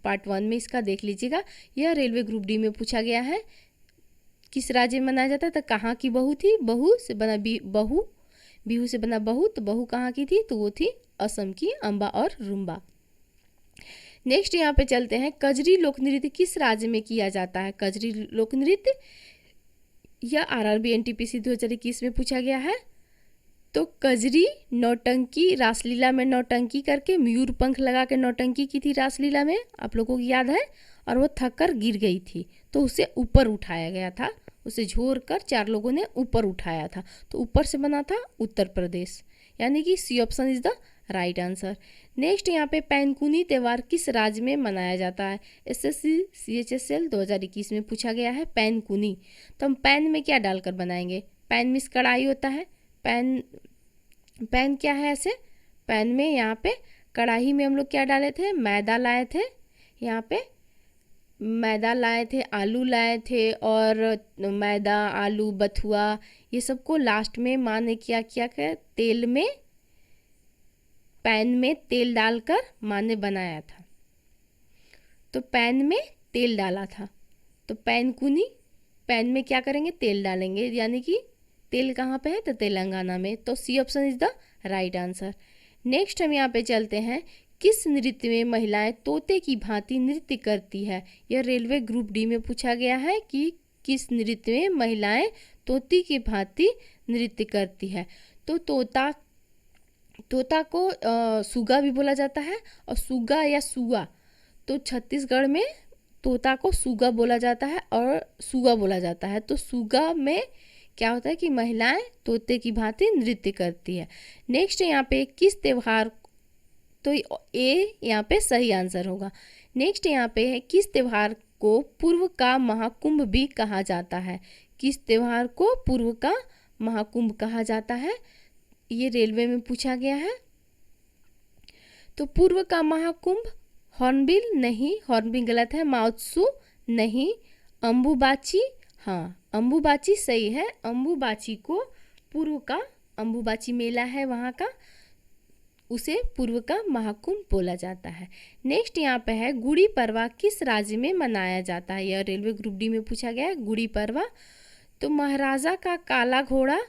पार्ट 1 में इसका देख लीजिएगा। यह रेलवे ग्रुप डी में पूछा गया है, किस राज्य में मनाया जाता है? तो कहाँ की बहू थी? बहू से बना बहू, बिहू से बना बहू, तो बहू कहाँ की थी? तो वो थी असम की अम्बा और रुम्बा। नेक्स्ट यहाँ पे चलते हैं, कजरी लोक नृत्य किस राज्य में किया जाता है? कजरी लोक नृत्य या आरआरबी एनटीपीसी 2021 में पूछा गया है। तो कजरी नौटंकी, रासलीला में नौटंकी करके मयूर पंख लगा के नौटंकी की थी रासलीला में, आप लोगों को याद है। और वो थक कर गिर गई थी, तो उसे ऊपर उठाया गया था, उसे झोर कर 4 लोगों ने ऊपर उठाया था। तो ऊपर से बना था उत्तर प्रदेश, यानी कि C option is the right answer. Next यहाँ पे, पैनकुनी त्यौहार किस राज्य में मनाया जाता है? एसएससी CHSL 2021 में पूछा गया है पैनकुनी। तो हम पैन में क्या डालकर बनाएंगे? पैन मीन्स कढ़ाई होता है। पैन क्या है? ऐसे पैन में यहाँ पे कढ़ाई में हम लोग क्या डाले थे? मैदा लाए थे, यहाँ पे मैदा लाए थे, आलू लाए थे, और मैदा, आलू, बथुआ, ये सबको लास्ट में माँ ने क्या किया कि तेल में, पैन में तेल डालकर माँ ने बनाया था। तो पैन में तेल डाला था, तो पैनकुनी, पैन में क्या करेंगे? तेल डालेंगे, यानी कि तेल कहाँ पे है? तो तेलंगाना में, तो C option is the right answer. Next हम यहाँ पे चलते हैं, किस नृत्य में महिलाएं तोते की भांति नृत्य करती है? यह रेलवे ग्रुप डी में पूछा गया है कि किस नृत्य में महिलाएं तोती की भांति नृत्य करती है। तो तोता को सुगा भी बोला जाता है, और सुगा या सुआ, तो छत्तीसगढ़ में तोता को सुगा बोला जाता है और सुगा बोला जाता है। तो सुगा में क्या होता है कि महिलाएं तोते की भांति नृत्य करती है। नेक्स्ट यहाँ पे, किस त्यौहार, तो ए यहाँ पे सही आंसर होगा। नेक्स्ट यहाँ पे है, किस त्यौहार को पूर्व का महाकुंभ भी कहा जाता है? किस त्यौहार को पूर्व का महाकुंभ कहा जाता है? ये रेलवे में पूछा गया है। तो पूर्व का महाकुंभ, हॉर्नबिल नहीं, हॉर्नबिल गलत है, महोत्सव नहीं, अम्बुबाची, हाँ अम्बुबाची सही है। अम्बुबाची को पूर्व का, अम्बुबाची मेला है वहाँ का, उसे पूर्व का महाकुंभ बोला जाता है। नेक्स्ट यहाँ पे है, गुड़ी पड़वा किस राज्य में मनाया जाता है? यह रेलवे ग्रुप डी में पूछा गया है, गुड़ी पड़वा। तो महाराजा का काला घोड़ा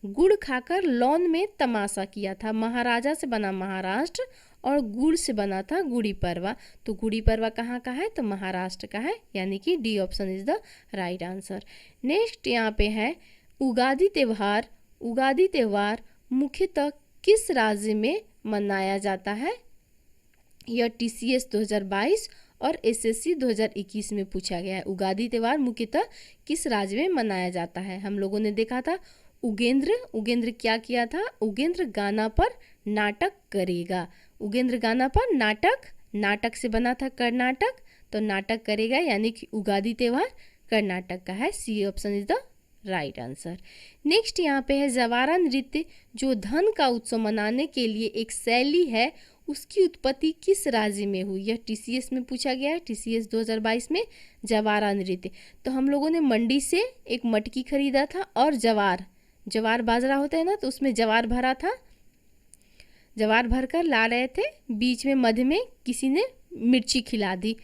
गुड़ खाकर लॉन में तमाशा किया था। महाराजा से बना महाराष्ट्र और गुड़ से बना था गुड़ी पड़वा। तो गुड़ी पड़वा कहाँ का है? तो महाराष्ट्र का है, यानी कि D option is the right answer. Next यहाँ पे है, उगादी त्यौहार। उगादी त्यौहार मुख्यतः किस राज्य में मनाया जाता है? यह TCS 2022 और SSC 2021 में पूछा गया है। उगादी त्यौहार मुख्यतः किस राज्य में मनाया जाता है? हम लोगों ने देखा था उगेंद्र क्या किया था? उगेंद्र गाना पर नाटक करेगा। उगेंद्र गाना पर नाटक से बना था कर्नाटक, तो नाटक करेगा, यानी कि उगादी त्यौहार कर्नाटक का है। C option is the right answer. Next यहाँ पे है जवारा नृत्य जो धन का उत्सव मनाने के लिए एक शैली है, उसकी उत्पत्ति किस राज्य में हुई? यह टीसीएस में पूछा गया है, टीसीएस 2022 में जवारा नृत्य। तो हम लोगों ने मंडी से एक मटकी खरीदा था और जवार बाजरा होता है ना, तो उसमें जवार भरा था, जवार भरकर ला रहे थे। बीच में मध्य में किसी ने मिर्ची खिला दी,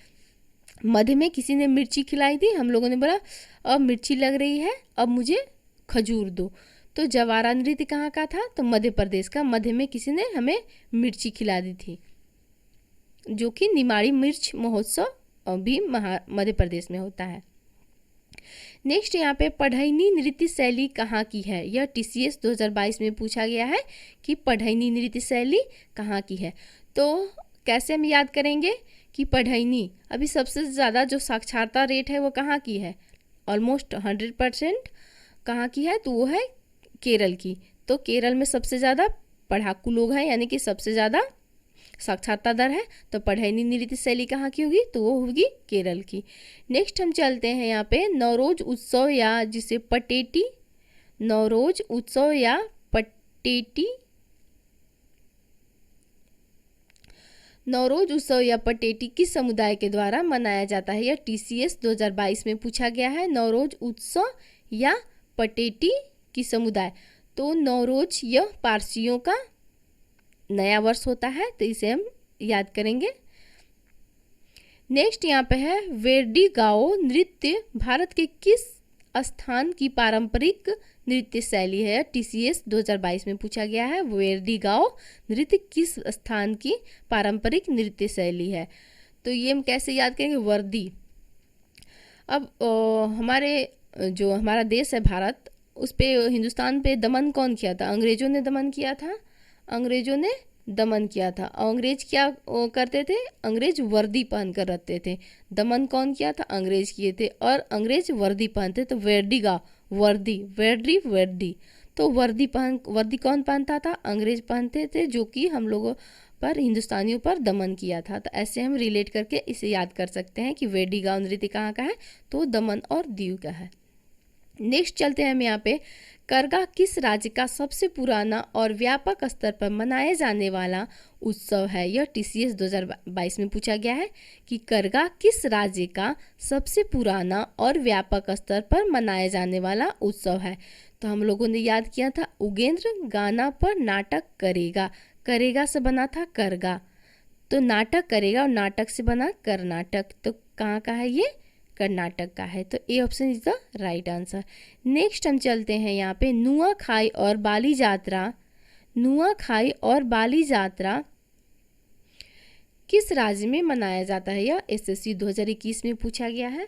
मध्य में किसी ने मिर्ची खिलाई थी। हम लोगों ने बोला अब मिर्ची लग रही है, अब मुझे खजूर दो। तो जवारा नृत्य कहाँ का था? तो मध्य प्रदेश का। मध्य में किसी ने हमें मिर्ची खिला दी थी, जो कि निमाड़ी मिर्च महोत्सव भी मध्य प्रदेश में होता है। नेक्स्ट यहाँ पे पढ़ैनी नृत्य शैली कहाँ की है? यह टीसीएस 2022 में पूछा गया है कि पढ़ैनी नृत्य शैली कहाँ की है। तो कैसे हम याद करेंगे कि पढ़ैनी, अभी सबसे ज़्यादा जो साक्षरता रेट है वो कहाँ की है? ऑलमोस्ट 100% कहाँ की है? तो वो है केरल की। तो केरल में सबसे ज़्यादा पढ़ाकू लोग हैं, यानी कि सबसे ज़्यादा साक्षरता दर है। तो पढ़ैनी नृत्य शैली कहाँ की होगी? तो वो होगी केरल की। नेक्स्ट हम चलते हैं यहाँ पे नवरोज उत्सव या जिसे पटेटी, नवरोज उत्सव या पटेटी, नवरोज उत्सव या पटेटी किस समुदाय के द्वारा मनाया जाता है? यह टीसीएस 2022 में पूछा गया है। नवरोज उत्सव या पटेटी किस समुदाय? तो नवरोज यह पारसियों का नया वर्ष होता है, तो इसे हम याद करेंगे। नेक्स्ट यहाँ पे है वेर्डी-गाओ नृत्य भारत के किस स्थान की पारंपरिक नृत्य शैली है? टीसीएस 2022 में पूछा गया है। वेर्डी-गाओ नृत्य किस स्थान की पारंपरिक नृत्य शैली है? तो ये हम कैसे याद करेंगे? वर्दी। अब हमारा देश है भारत, उस पे हिंदुस्तान पे दमन कौन किया था? अंग्रेजों ने दमन किया था। अंग्रेजों ने दमन किया था। अंग्रेज क्या करते थे? अंग्रेज वर्दी पहन कर रहते थे। दमन कौन किया था? अंग्रेज किए थे, और अंग्रेज वर्दी पहनते। तो वेर्डी-गाओ वर्दी, वर्दी। तो वर्दी कौन पहनता था? अंग्रेज पहनते थे, जो कि हम लोगों पर, हिंदुस्तानियों पर दमन किया था। तो ऐसे हम रिलेट करके इसे याद कर सकते हैं कि वेर्डी-गाओ नृत्य कहाँ का है? तो दमन और दीव का है। नेक्स्ट चलते हैं हम यहाँ पे, करगा किस राज्य का सबसे पुराना और व्यापक स्तर पर मनाए जाने वाला उत्सव है? यह टीसीएस 2022 में पूछा गया है कि करगा किस राज्य का सबसे पुराना और व्यापक स्तर पर मनाया जाने वाला उत्सव है? तो हम लोगों ने याद किया था उगेंद्र गाना पर नाटक करेगा, करेगा से बना था करगा। तो नाटक करेगा और नाटक से बना कर्नाटक। तो कहाँ का है ये? कर्नाटक का है। तो A option is the right answer. Next हम चलते हैं यहाँ पे नुआखाई और बाली यात्रा, नुआखाई और बाली यात्रा किस राज्य में मनाया जाता है? यह एसएससी 2021 में पूछा गया है।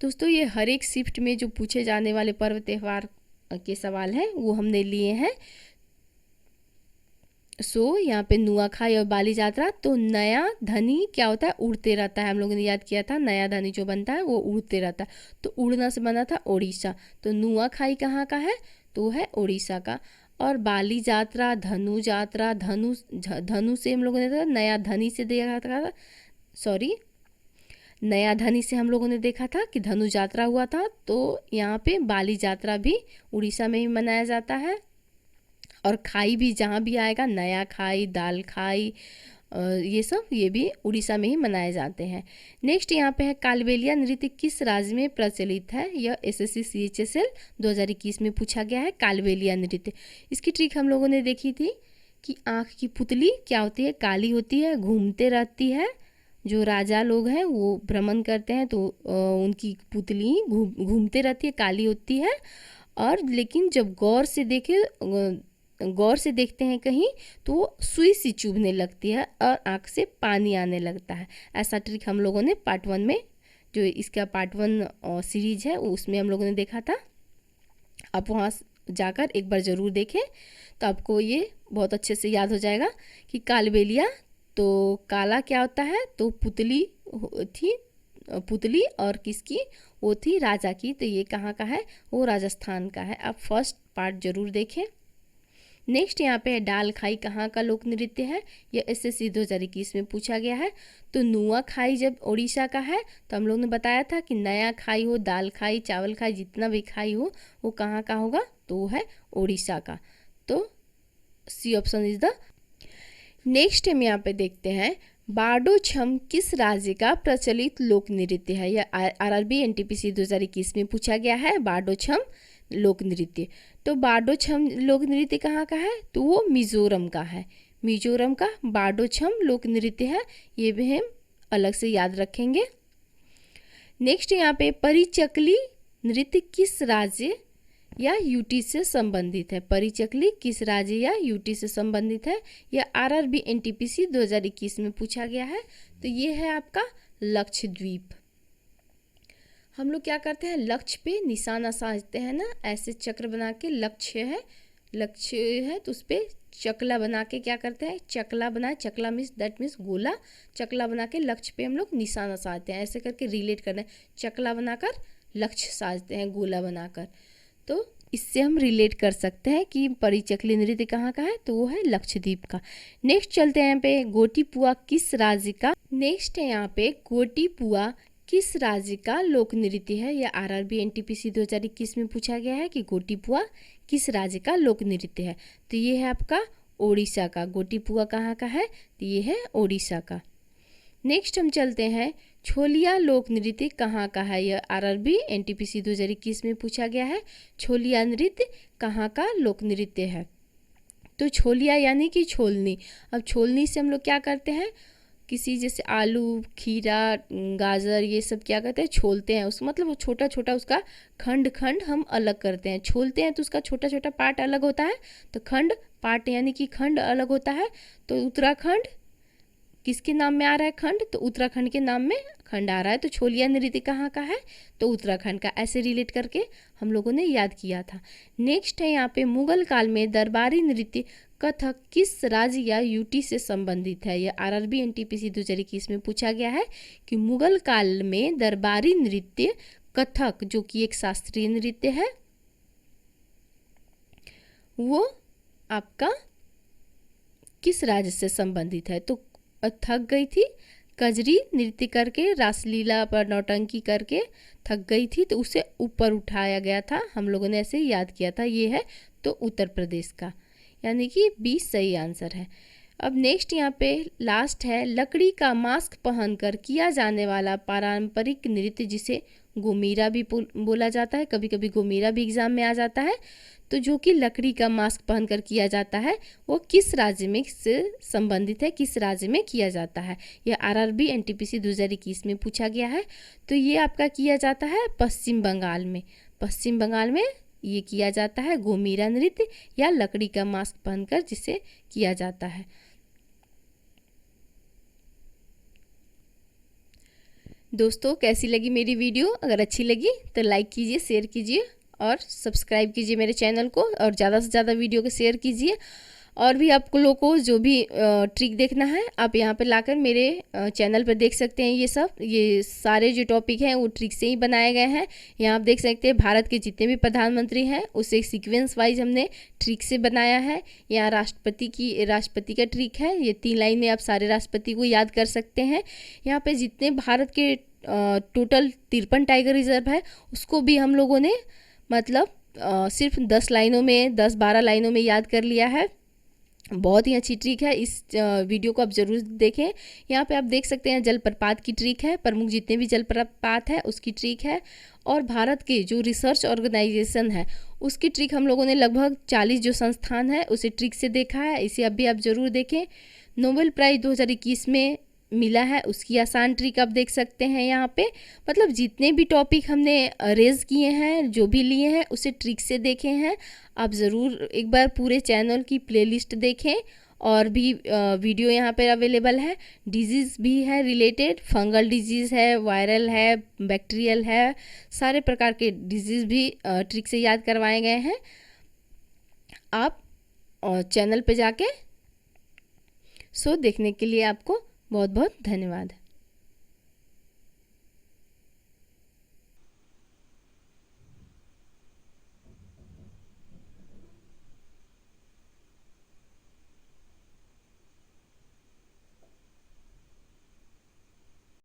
दोस्तों ये हर एक शिफ्ट में जो पूछे जाने वाले पर्व त्यौहार के सवाल हैं वो हमने लिए हैं। यहाँ पे नुआखाई और बाली यात्रा, तो नया धनी क्या होता है? उड़ते रहता है। हम लोगों ने याद किया था नया धनी जो बनता है वो उड़ते रहता है। तो उड़ना से बना था ओडिशा। तो नुआखाई कहाँ का है? तो है ओडिशा का। और बाली यात्रा, धनु यात्रा, धनु से हम लोगों ने देखा, नया धनी से देखा था, सॉरी नया धनी से हम लोगों ने देखा था कि धनु यात्रा हुआ था। तो यहाँ पे बाली यात्रा भी उड़ीसा में ही मनाया जाता है। और खाई भी जहाँ भी आएगा, नया खाई, दाल खाई, ये भी उड़ीसा में ही मनाए जाते हैं। नेक्स्ट यहाँ पे है कालबेलिया नृत्य किस राज्य में प्रचलित है? यह एसएससी CHSL 2021 में पूछा गया है। कालबेलिया नृत्य, इसकी ट्रिक हम लोगों ने देखी थी कि आँख की पुतली क्या होती है? काली होती है, घूमते रहती है। जो राजा लोग हैं वो भ्रमण करते हैं तो उनकी पुतली घूमते रहती है, काली होती है। और लेकिन जब गौर से देखते हैं कहीं तो सुई सी चुभने लगती है और आँख से पानी आने लगता है। ऐसा ट्रिक हम लोगों ने पार्ट 1 में, जो इसका पार्ट 1 सीरीज है उसमें हम लोगों ने देखा था। आप वहाँ जाकर एक बार ज़रूर देखें तो आपको ये बहुत अच्छे से याद हो जाएगा कि कालबेलिया, तो काला क्या होता है? तो पुतली थी, पुतली, और किसकी? वो थी राजा की। तो ये कहाँ का है? वो राजस्थान का है। आप फर्स्ट पार्ट ज़रूर देखें। नेक्स्ट यहाँ पे है डाल खाई कहाँ का लोक नृत्य है, यह एसएससी 2021 में पूछा गया है। तो नुआ खाई जब उड़ीसा का है तो हम लोग ने बताया था कि नया खाई हो, दाल खाई, चावल खाई, जितना भी खाई हो वो कहाँ का होगा, तो वो है उड़ीसा का। तो C option is the. Next हम यहाँ पे देखते हैं बारडो छम किस राज्य का प्रचलित लोक नृत्य है, यह आरआरबी एनटीपीसी 2021 में पूछा गया है। बारडो छम लोक नृत्य, तो बारडो छम लोक नृत्य कहाँ का है, तो वो मिजोरम का है। मिजोरम का बारडो छम लोक नृत्य है, ये भी हम अलग से याद रखेंगे। नेक्स्ट यहाँ पे परिचकली नृत्य किस राज्य या यूटी से संबंधित है, परिचकली किस राज्य या यूटी से संबंधित है, यह आरआरबी एनटीपीसी 2021 में पूछा गया है। तो ये है आपका लक्षद्वीप। हम लोग क्या करते हैं, लक्ष्य पे निशाना साधते हैं ना, ऐसे चक्र बना के, लक्ष्य है तो उस पर चकला बना के क्या करते हैं, चकला बना, चकला मीन्स दैट मीन्स गोला, चकला बना के लक्ष्य पे हम लोग निशाना साधते हैं, ऐसे करके रिलेट करना है, चकला बनाकर लक्ष्य साधते हैं गोला बनाकर। तो इससे हम रिलेट कर सकते हैं कि परिचकली नृत्य कहाँ का है, तो वो है लक्षद्वीप का। नेक्स्ट चलते हैं यहाँ पे गोटीपुआ किस राज्य का, नेक्स्ट है यहाँ पे गोटीपुआ किस राज्य का लोक नृत्य है, यह आरआरबी एनटीपीसी 2021 में पूछा गया है कि गोटीपुआ किस राज्य का लोक नृत्य है। तो ये है आपका ओडिशा का। गोटीपुआ कहाँ का है, तो ये है ओडिशा का। नेक्स्ट हम चलते हैं छोलिया लोक नृत्य कहाँ का है, यह आरआरबी एनटीपीसी 2021 में पूछा गया है। छोलिया नृत्य कहाँ का लोक नृत्य है, तो छोलिया यानी कि छोलनी। अब छोलनी से हम लोग क्या करते हैं, किसी जैसे आलू, खीरा, गाजर, ये सब क्या करते हैं, छोलते हैं उस, मतलब वो छोटा छोटा उसका खंड हम अलग करते हैं। छोलते हैं तो उसका छोटा छोटा पार्ट अलग होता है, तो खंड पार्ट यानी कि खंड अलग होता है। तो उत्तराखंड किसके नाम में आ रहा है, खंड, तो उत्तराखंड के नाम में खंड आ रहा है। तो छोलिया नृत्य कहाँ का है, तो उत्तराखंड का। ऐसे रिलेट करके हम लोगों ने याद किया था। नेक्स्ट है यहाँ पे मुगल काल में दरबारी नृत्य कथक किस राज्य या यूटी से संबंधित है, यह आरआरबी एनटीपीसी 2021 में पूछा गया है कि मुगल काल में दरबारी नृत्य कथक, जो कि एक शास्त्रीय नृत्य है, वो आपका किस राज्य से संबंधित है। तो थक गई थी, कजरी नृत्य करके, रासलीला पर नौटंकी करके थक गई थी, तो उसे ऊपर उठाया गया था, हम लोगों ने ऐसे याद किया था। ये है तो उत्तर प्रदेश का, यानी कि 20 सही आंसर है। अब नेक्स्ट यहाँ पे लास्ट है लकड़ी का मास्क पहनकर किया जाने वाला पारंपरिक नृत्य जिसे गोमीरा भी बोला जाता है, कभी कभी गोमीरा भी एग्जाम में आ जाता है। तो जो कि लकड़ी का मास्क पहनकर किया जाता है वो किस राज्य में से संबंधित है, किस राज्य में किया जाता है, यह आरआरबी एनटीपीसी 2021 में पूछा गया है। तो ये आपका किया जाता है पश्चिम बंगाल में। पश्चिम बंगाल में ये किया जाता है गोमीरा नृत्य या लकड़ी का मास्क पहनकर जिसे किया जाता है। दोस्तों कैसी लगी मेरी वीडियो, अगर अच्छी लगी तो लाइक कीजिए, शेयर कीजिए और सब्सक्राइब कीजिए मेरे चैनल को, और ज़्यादा से ज़्यादा वीडियो को शेयर कीजिए। और भी आप लोगों को जो भी ट्रिक देखना है आप यहाँ पर लाकर मेरे चैनल पर देख सकते हैं। ये सारे जो टॉपिक हैं वो ट्रिक से ही बनाए गए हैं। यहाँ आप देख सकते हैं भारत के जितने भी प्रधानमंत्री हैं उसे सीक्वेंस वाइज हमने ट्रिक से बनाया है। यहाँ राष्ट्रपति का ट्रिक है, ये 3 लाइन में आप सारे राष्ट्रपति को याद कर सकते हैं। यहाँ पे जितने भारत के टोटल 53 टाइगर रिजर्व है उसको भी हम लोगों ने मतलब सिर्फ 10 लाइनों में, 10-12 लाइनों में याद कर लिया है। बहुत ही अच्छी ट्रिक है, इस वीडियो को आप ज़रूर देखें। यहाँ पे आप देख सकते हैं जलप्रपात की ट्रिक है, प्रमुख जितने भी जलप्रपात है उसकी ट्रिक है, और भारत के जो रिसर्च ऑर्गेनाइजेशन है उसकी ट्रिक हम लोगों ने लगभग 40 जो संस्थान है उसे ट्रिक से देखा है। इसे अभी आप ज़रूर देखें। नोबेल प्राइज़ 2021 में मिला है उसकी आसान ट्रिक आप देख सकते हैं यहाँ पे। मतलब जितने भी टॉपिक हमने रेज किए हैं, जो भी लिए हैं, उसे ट्रिक से देखे हैं। आप ज़रूर एक बार पूरे चैनल की प्लेलिस्ट देखें, और भी वीडियो यहाँ पर अवेलेबल है। डिजीज़ भी है रिलेटेड, फंगल डिजीज़ है, वायरल है, बैक्टीरियल है, सारे प्रकार के डिजीज़ भी ट्रिक से याद करवाए गए हैं। आप चैनल पे जाके देखने के लिए आपको बहुत बहुत धन्यवाद।